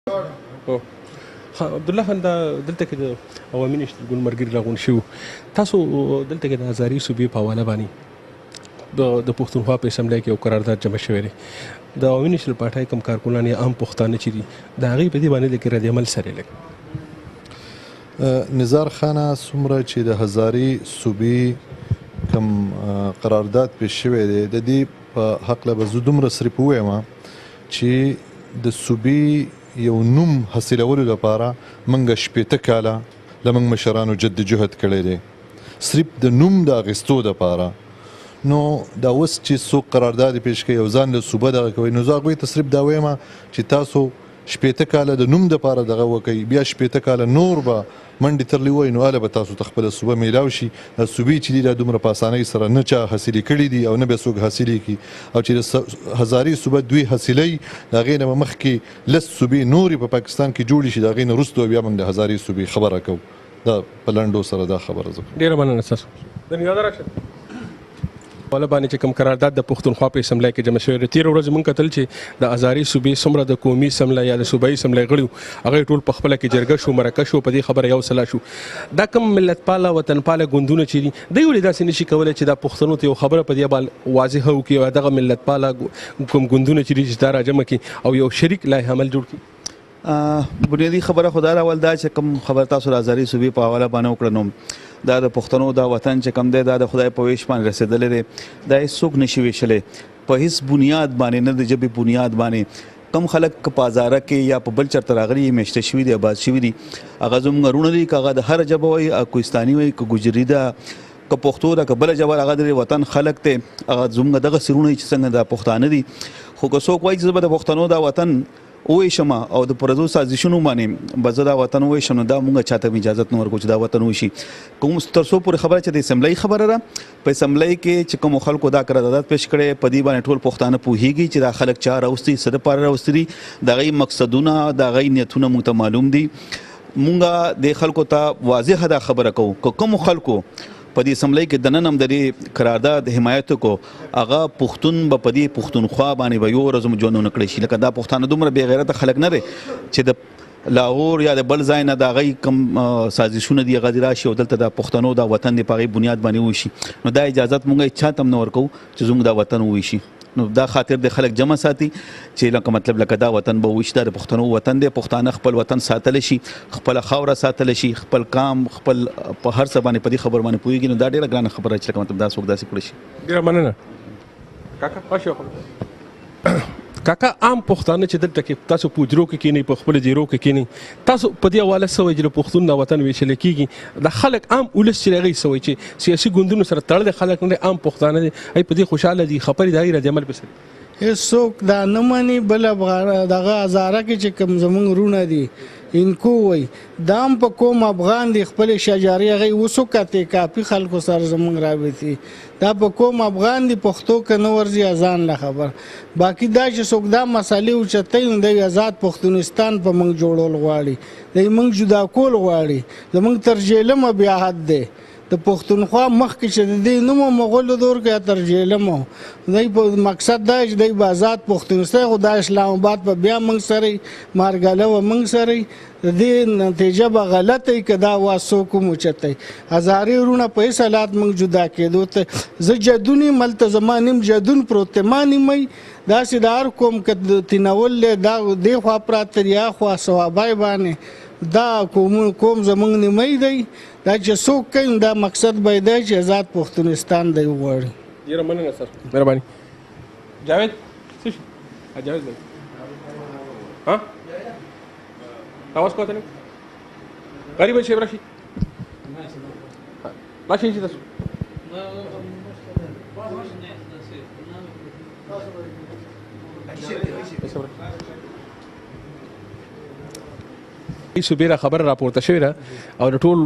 هو عبدالله خان دا دلته کې د عوامي نشتل ګوند ملګري راغونډ شوي تاسو دلته کې د هزاري صوبې په حواله باندې د پښتونخوا په اسمبلی کې یو قرارداد جمع شوی دی د عوامي نشتل پارټۍ کوم کارکونان یا عام پښتانه چې دي د هغې په دې باندې د رد عمل سره لږ نزار خانه څومره چې د هزاري صوبې کوم قرارداد پیش شوی دی د دې په هکله به زه دومره صرف ووایم چې د صوبې یو نوم حاصلولو لپاره موږ شپېته کاله له موږ مشرانو جد جهد کړی دی صرف د نوم د اخیستو دپاره نو دا اوس چې څوک قرارداد پیش کوي او ځان له صوبه دغه کوي نو زه هغوی ته صرف دا وایم چې تاسو شپېته کاله د نوم دپاره دغه وکوئ بیا شپېته کاله نور به منډې ترلې ووایي نو هله به تاسو ته خپله صوبه میلاو شي دا صوبې چې دي دا دومره په اسانۍ سره نه چا حاصلې کړي دي او نه بیا څوک حاصلې کړي او چې د هزاري صوبه دوی حاصلوي د هغې نه به مخکې لس صوبې نورې په پاکستان کې جوړې شي د هغې نه وروسته بیا موږ د هزاري صوبې خبره کوو دا په لنډو سره دا خبره زه ډېره مننه ستاسو د نیاده راشه حواله باندې چې کوم قرارداد د پښتونخوا په اسمبلی کې جمع شوی دی تېره ورځ موږ کتل چې د هزاري صوبې څومره د قومي اسمبلی یا د صوبایي اسمبلی غړي وو هغه ټول په خپله کې جرګه شو مرکه شو په دې خبره یو سلا شو دا کوم ملتپاله وطنپاله ګوندونه چې دي دوی ولې داسې نشي کولی چې دا پښتنو ته یو خبره په دې باندې واضحه وکړي او دغه ملتپاله کوم ګوندونه چې دي چې دا راجمع کړي او یو شریک لایحه عمل جوړ کړي بنیادي خبره خو دا راول دا چې کوم خبر تاسو د هزاري صوبې په حواله باندې وکړه نو دا د پښتنو دا وطن چې کوم دی دا د خدای په ویش باندې رسېدلی دی دا هېڅوک نشي ویشلی په هېڅ بنیاد باندې نه د ژبې بنیاد باندې کم خلک که په هزاره کې یا په بل چېرته راغلي میشته شوي دي آباد شوي دي هغه زموږ وروڼه دي که هغه د هره ژبه وایي کوهستاني وایي که ګوجري ده که پښتو ده که بله ژبه هغه د وطن خلک دی هغه زموږ دغسې وروڼه دي چې څنګه دا پښتانه دي خو که څوک وایي چې زه به د پښتنو دا وطن وویشم او د پردو سازشونو باندې به زه دا وطن وویشم نو دا مونږ چاته اجازت نه ورکوو چې دا وطن وشي کوم تر څو پورې خبره چې د اسمبلی خبره ده په اسمبلی کې چې کومو خلکو دا قرارداد پیش کړی په دې باندې ټول پښتانه پوهیږي چې دا خلک چا راوستي څه دپاره راوستي دي د هغوی مقصدونه د هغوی نیتونه مونږ ته معلوم دي مونږ د خلکو ته واضحه دا خبره کوو که کومو خلکو په دې اسمبلی کې دننه هم د دې قرارداد حمایت کو هغه پښتون به په دې پښتونخوا باندې به یو ورځ هم ژوند ونه کړی شي لکه دا پښتانه دومره بې غیرته خلک نه دی چې د لاهور یا د بل ځای نه د هغوی کوم سازشونه دي هغه دې راشي او دلته د پښتنو دا وطن دی په هغې بنیاد باندې وشي نو دا اجازت مونږ چا ته هم نه ورکوو چې زموږ دا وطن وویشي نو دا خاطر د خلک جمع ساتي چې لکه مطلب لکه دا وطن به وویشي دا د پښتنو وطن دی پښتانه خپل وطن ساتلی شي خپله خاوره ساتلی شي خپل کام خپل په هر څه باندې په دې خبر باندې پوهېږي نو دا ډېره ګرانه خبره چې لکه مطلب دا څوک داسې کړی شي ډېره مننه کاکا خوښ کاکا عام پښتانه چې دلته کې تاسو په حجرو کې کښېنئ په خپلو دیرو کې کښېنئ تاسو په دې حواله څه وایي چې د پښتون دا وطن ویشلی کېږي د خلک عام ولس چې هغوی څه وایي چې سیاسي ګوندونو سره تړلي خلک نه دی عام پښتانه دي هغوی په دې خوشحاله دي خبرې د هغوی رد عمل پسې هېڅوک دا نه مني بله دغه هزاره کې چې کوم زموږ وروڼه دي انکو وایي دا هم په کوم افغان دی خپلې شجارې هغوی اوس وکتې کافي خلکو سره زموږ رابطې دا په کوم افغان دی پښتو که نه ورځي ځان له خبر باقي دا چې څوک دا مسالې اوچتوي نو دوی آزاد پښتونستان په موږ جوړول غواړي دوی موږ جدا کول غواړي زموږ تر جیلمه بیا حد دی د پښتونخوا مخکې چې د دې نوم مغولو دور کې تر جیلمه دوی په مقصد دا چې دوی به آزاد پښتونستان خو دا اسلام آباد په بیا موږ سره مارګاله و موږ سره د دې نتیجه به غلطه که دا وا څوک هم اوچتی هزارې وروڼه په هېڅ حالات موږ جدا کېدو ته زه جدون یم هلته زما نیم جدون پروت دی ما نیمه داسې د هر قوم که تینول دی دا دې خوا پراته دي هاخوا صوابی باندې دا کوم زموږ نیمه دی دا چې څوک کوي دا مقصد به دی چې آزاد پښتونستان دی وغواړي ډېره مننه سر مهرباني جاوید څه شي جاوید بھائی ها आवाज کوته نه غریب شي راشي ماشي شي تاسو صوبې خبر راپورته شوې ده او د ټول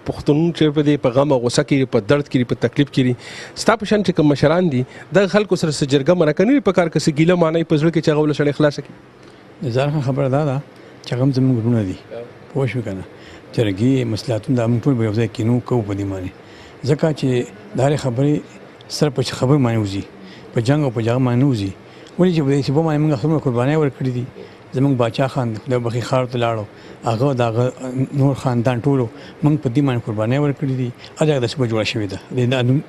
پښتون چې په دې په غم او غوسه کې په درد کې په تکلیف کې ستا په شان چې کوم مشران دي د خلکو سره څه جرګه مرکه نه په کار کې څه ګیله معنی په زړه کې چې هغه ول سړی خلاص کړي نزار خان خبره دا ده چې هغه هم زموږ وروڼه دي پوه شوې که نه جرګې مصلحتونه دا موږ ټول به یو ځای کینو کوو په دې باندې ځکه چې دا خبرې سره په خبرو باندې وځي په جنګ او په جګړه باندې نه وځي ولې چې په دې صوبه باندې موږ څومره قربانۍ ورکړې دي زمونږ باچا خان خدای بخښي ښار ته لاړو هغه د هغه نور خاندان ټولو موږ په دې باندې قربانۍ ورکړې دي هغه د صوبه جوړه شوې ده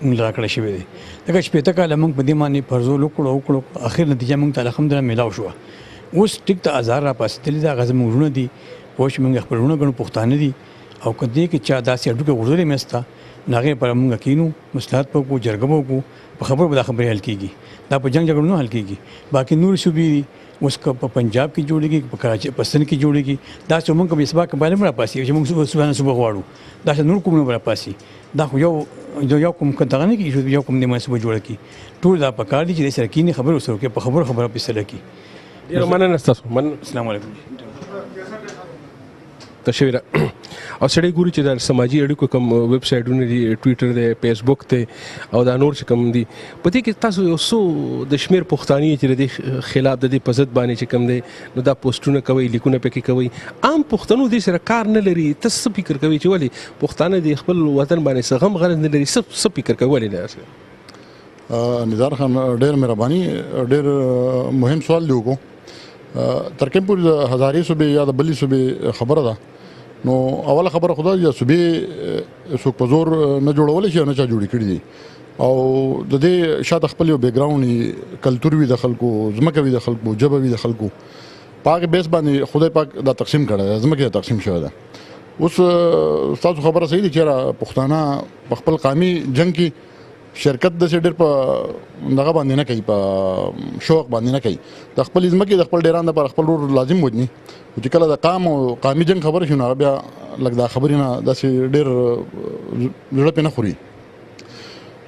موږ راکړه شوې ده دغه شپېته کاله موږ په دې باندې پرزول وکړو اخر نتیجه موږ ته الحمدلله میلاو شوه اوس ټیک ته آزار را پاسېدلي ده هغه زموږ وروڼه دي پوه شو موږ خپل وروڼه ګڼو پښتانه دي او که دې کې چا داسې هډوکې غورځولې منځ ته نو هغې لپاره موږ کینو مصلحت به وکړو جرګه به وکړو په خبرو به دا خبرې حل کېږي دا په جنګ جګړو نه حل کېږي باقي نور صوبې دي اوس که په پنجاب کې جوړېږي په کراچۍ په سند کې جوړېږي دا چې موږ به سبا قبایل هم راپاسي چې موږ صوبه غواړو دا چې نور قومونه به راپاسي دا خو یو قوم دغه نه کېږي یو قوم دې باندې صوبه جوړه کړي ټول دا پکار دي چې دې سره کینې خبرې ورسره وکړي په خبره فیصله کړي ډېره مننه ستاسو السلام علیکم تشویره او سړی ګوري چې د سماجی اړیکو کوم ویب سایټونه دي ټویټر دی فیسبوک ته او دا نور چې کوم دي په دې کې تاسو یو څو د شمیر پښتاني چې د خلاف د دې په ضد باندې چې کوم دی نو دا پوسټونه کوي لیکونه پکې کوي عام پښتنو دې سره کار نه لري تاسو فکر کوي چې ولی پښتانه د خپل وطن باندې څه غم غرض نه لري څه فکر کوي نه نزار خان ډېر مهرباني ډېر مهم سوال دی وکړو تر کوم پورې هزارې صوبې یا د بلې صوبې خبره ده نو اوله خبره خدا یا صوبې څوک په زور نه جوړولی شي او نه چا جوړې کړي دي او د دې شاته خپل یو بیک ګراوند کلتور وي د خلکو ځمکه وي د خلکو ژبه وي د خلکو په هغې بیس باندې خدای پاک دا تقسیم کړی دی ځمکې تقسیم شوی ده اوس ستاسو خبره صحیح ده چېرې پښتانه په خپل قومي جنګ کې شرکت د ډېر په دغه باندې نه کوي په شوق باندې نه کوي د خپل ځمکې د خپل ډیران لپاره خپل رول لازم وجني چې کله د قام او قومي جنګ خبره شي نو بیا لږ دا خبرې نه داسې ډېر زړه پې نه خوري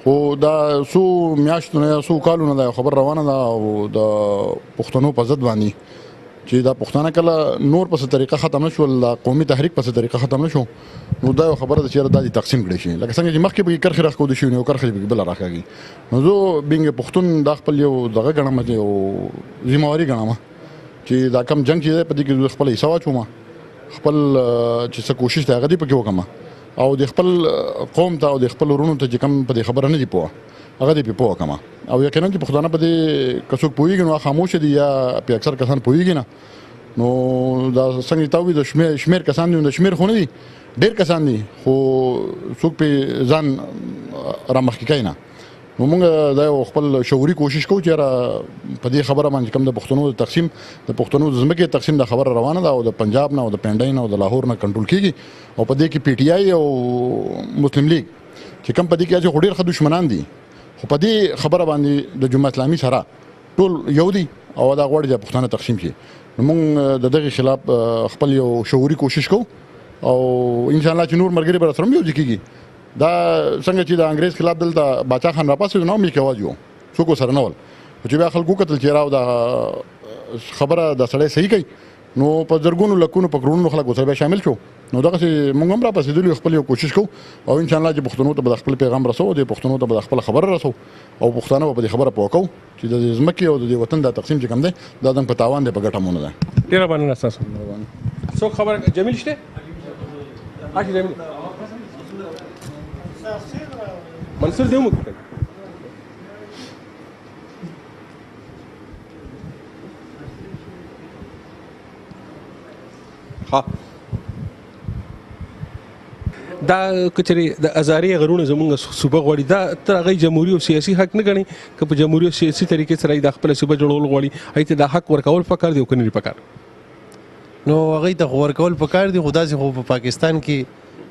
خو دا څو میاشتو نه یا څو کالو نه دا خبر روانه ده او د پښتنو په ضد باندې چې دا پښتانه کله نور په څه طریقه ختم نه شول قومي تحریک په څه طریقه ختم نه شو نو دا خبره ده چې دا تقسیم کړي شي لکه څنګه چې مخکې به کرخې راښکودې شي نو کرخې به بله راښکاږي نو زه بینګ پښتون دا خپل یو دغه ګڼم یو ذمهواري ګڼم چې دا کم جنګ چې دی په دې کې زه خپله حصه واچوم خپل چې څه کوشش دی هغه دې پکې وکړم او د خپل قوم ته او د خپل وروڼو ته چې کوم په دې خبره نه دي پوه هغه دې پې پوه کړم او یقینا چې پښتانه په دې که څوک پوهېږي نو خاموشه دي یا پې اکثر کسان پوهېږي نه نو دا څنګه تا وي د شمېر کسان دي د شمېر خو نه دي ډېر کسان دي خو څوک پې ځان رامخکې کوي نه نو موږ دا یو خپل شعوري کوشش کوو چې په دې خبره باندې کوم د پښتنو د تقسیم د پښتنو د ځمکې تقسیم د خبره روانه ده او د پنجاب نه او د پنډۍ نه او د لاهور نه کنټرول کېږي او په دې کې پی ټي آی او مسلم لیگ چې کوم په دې کې خو ډېر ښه دشمنان دي خو په دې خبره باندې د جمعیت اسلامي سره ټول یو دي او دا غواړي چې پښتانه تقسیم شي نو موږ د دغې خلاف خپل یو شعوري کوشش کوو او انشاءالله چې نور ملګري به راسره هم یوځای کېږي دا څنګه چې د انګریز خلاف دلته باچا خان راپاسېدو نو هم یې کې یو څوک ورسره نه ول چې بیا خلکو وکتل چې راو دا خبره د سړی صحیح کوي نو په زرګونو لکونو په کروڑونو خلک ورسره بیا شامل شو نو دغسې موږ هم راپاسېدلو خپل یو کوشش کوو او انشاءالله چې پښتنو ته به د خپل پیغام رسو د پښتنو ته به د خپله خبره رسو او پښتانه به په دې خبره پوه کوو چې د ځمکې او د وطن دا تقسیم چې کوم دی دا زموږ په تاوان دی په ګټه مو نه ده ډېره مننه ستاسو څوک خبره جمیل شته جمیل منصور دی هم وکړه ها دا کچري د ازاري غرونه زمونږ صوبه غوړي دا تر هغه جمهوریت او سیاسي حق نه غني که په جمهوریت سیاسي طریقې سره د خپل صوبه جوړول غوړي ایته دا حق ورکول پکار دی او کني پکار نو هغه ته ورکول پکار دی خدا سي خو په پاکستان کې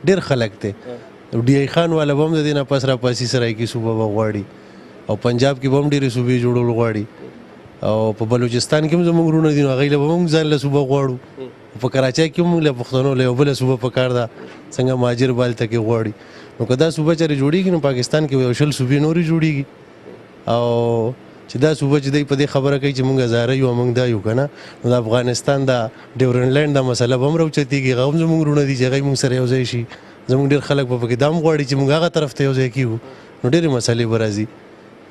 ډېر خلک ته ډي آی خان والا بم د دینه پس را پاسي سره کې صوبه غواړي او پنجاب کې بم ډېرې صوبې جوړول غواړي او په بلوچستان کې هم زموږ وروڼه دي نو هغوی له به موږ ځان له صوبه غواړو په کراچۍ کې هم موږ له پښتنو له یو بله صوبه پکار ده څنګه مهاجر بالته کې غواړي نو که دا صوبه چېرې جوړېږي نو پاکستان کې یو شل صوبې نورې جوړېږي او چې دا صوبه چې دی په دې خبره کوي چې موږ هزاره یو موږ دا یو که نه نو د افغانستان دا ډیورنډ لینډ دا مسله به هم راوچتېږي هغه هم زموږ وروڼه دي چې هغوی موږ سره یو ځای شي زموږ ډېر خلک به پکې دا هم غواړي چې موږ هغه طرف ته یو ځای کېږو نو ډېرې مسلې به راځي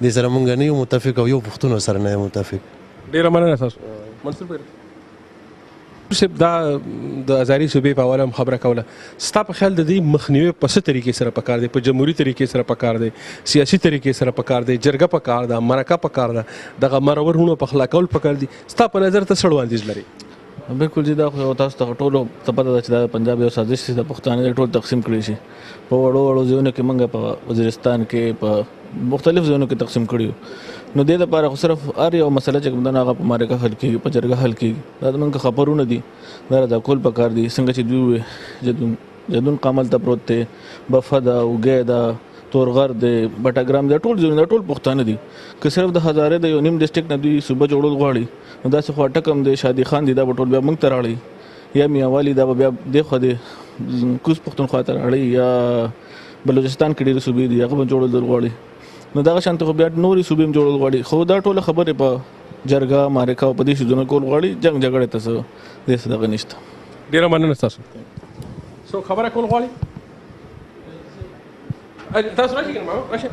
دې سره موږ نه یو متفق او یو پښتون سره نه یو متفق ډېره مننه تاسو منصور بھائی صاحب دا د هزاري صوبې په حواله هم خبره کوله ستا په خیال د دې مخنیوي په څه طریقې سره پکار دی په جمهوري طریقې سره پکار دی سیاسي طریقې سره پکار دی جرګه پکار ده مرکه پکار ده دغه مرور هونو په خلا کول پکار دي ستا په نظر ته څه وړاندیز لري بالکل جی دا خو تاسو ته ټولو ته پته ده چې دا پنجاب یو سازش دی د پښتانه ټول تقسیم کړي شي په وړو ځایونو کې موږ په وزیرستان کې په مختلف ځایونو کې تقسیم کړي نو د دې لپاره خو صرف هر یو مسله چې کوم دا هغه په مرکه حل کېږي په جرګه حل کېږي دا زموږ خبرونه دي دا د کول پکار دي څنګه چې دوی جدون قامل ته پروت دی بفه ده اوږې ده تورغر دی بټګرام دی ټول ځایونه ټول پښتانه دي که صرف د هزارې د یو نیم ډسټرکټ نه دوی صوبه جوړول غواړي نو داسې خو ټکم دی شادي خان دی دا به ټول بیا موږ ته راړي یا میاوالی دا به بیا دېخوا دی کوز پښتونخوا ته راړي یا بلوچستان کې ډېرې صوبې دي هغه به جوړول غواړي نو دغه شانته خو بیا نورې صوبې هم جوړول غواړي خو دا ټوله خبرې په جرګه مرکه او په دې شیزونه کول غواړي جنګ جګړې ته څه داسې دغه نشته ډېره مننه ستاسو سو خبره کول غواړي تاسو راشئ کنه ماما راشئ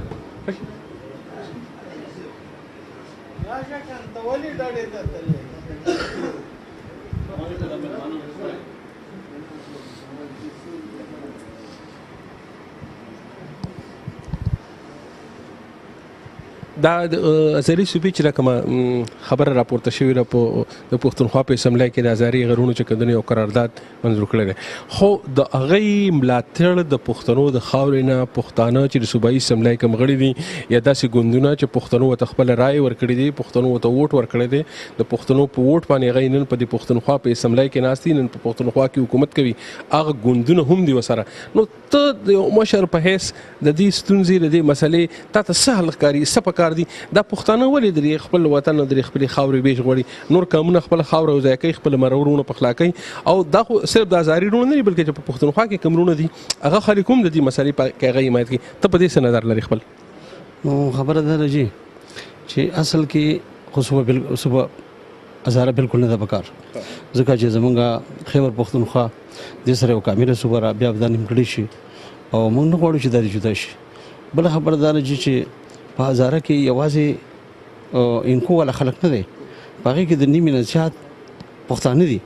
دا د هزاري صوبې چې کومه خبره راپورته شوې ده په د پښتونخوا په اسمبلی کې د هزاري غرونو چې کندنې او قرارداد منظور کړی دی خو د هغې ملاتړ د پښتنو د خاورې نه پښتانه چې د صوبایي اسمبلی کې غړي دي یا داسې ګوندونه چې پښتنو ورته خپله رایې ورکړې دي پښتنو ورته ووټ ورکړی دی د پښتنو په ووټ باندې هغوی نن په د پښتونخوا په اسمبلی کې ناست دي نن په پښتونخوا کې حکومت کوي هغه ګوندونه هم دي ورسره نو ته د یو مشر په حیث د دې ستونزې د دې مسلې تا ته څه حل ښکاري څه پکار دي دا پښتانه ولې د خپل وطن او د خپلې خاورې بیش غواړي نور قومونه خپل خاوره وځای کوي خپل مرورونه پخلا کوي او دا خو صرف د هزاري رونه نه دي بلکې چې په پښتونخوا کې کوم رونه دي هغه خلک هم د دې مسلې په هغه حمایت کوي ته په دې څه نظر لري خپل نو خبره ده جی چې اصل کې خو صوبه هزاره بالکل نه ده پکار ځکه چې زمونږ خیبر پښتونخوا دې سره یو کامله صوبه را بیا د نیمګړې شي او موږ نه غواړو چې دا جدا شي بل خبره ده چې په هزاره کې یوازې انکو والا خلک نه دی په هغې کې د نیمې نه زیات پښتانه دي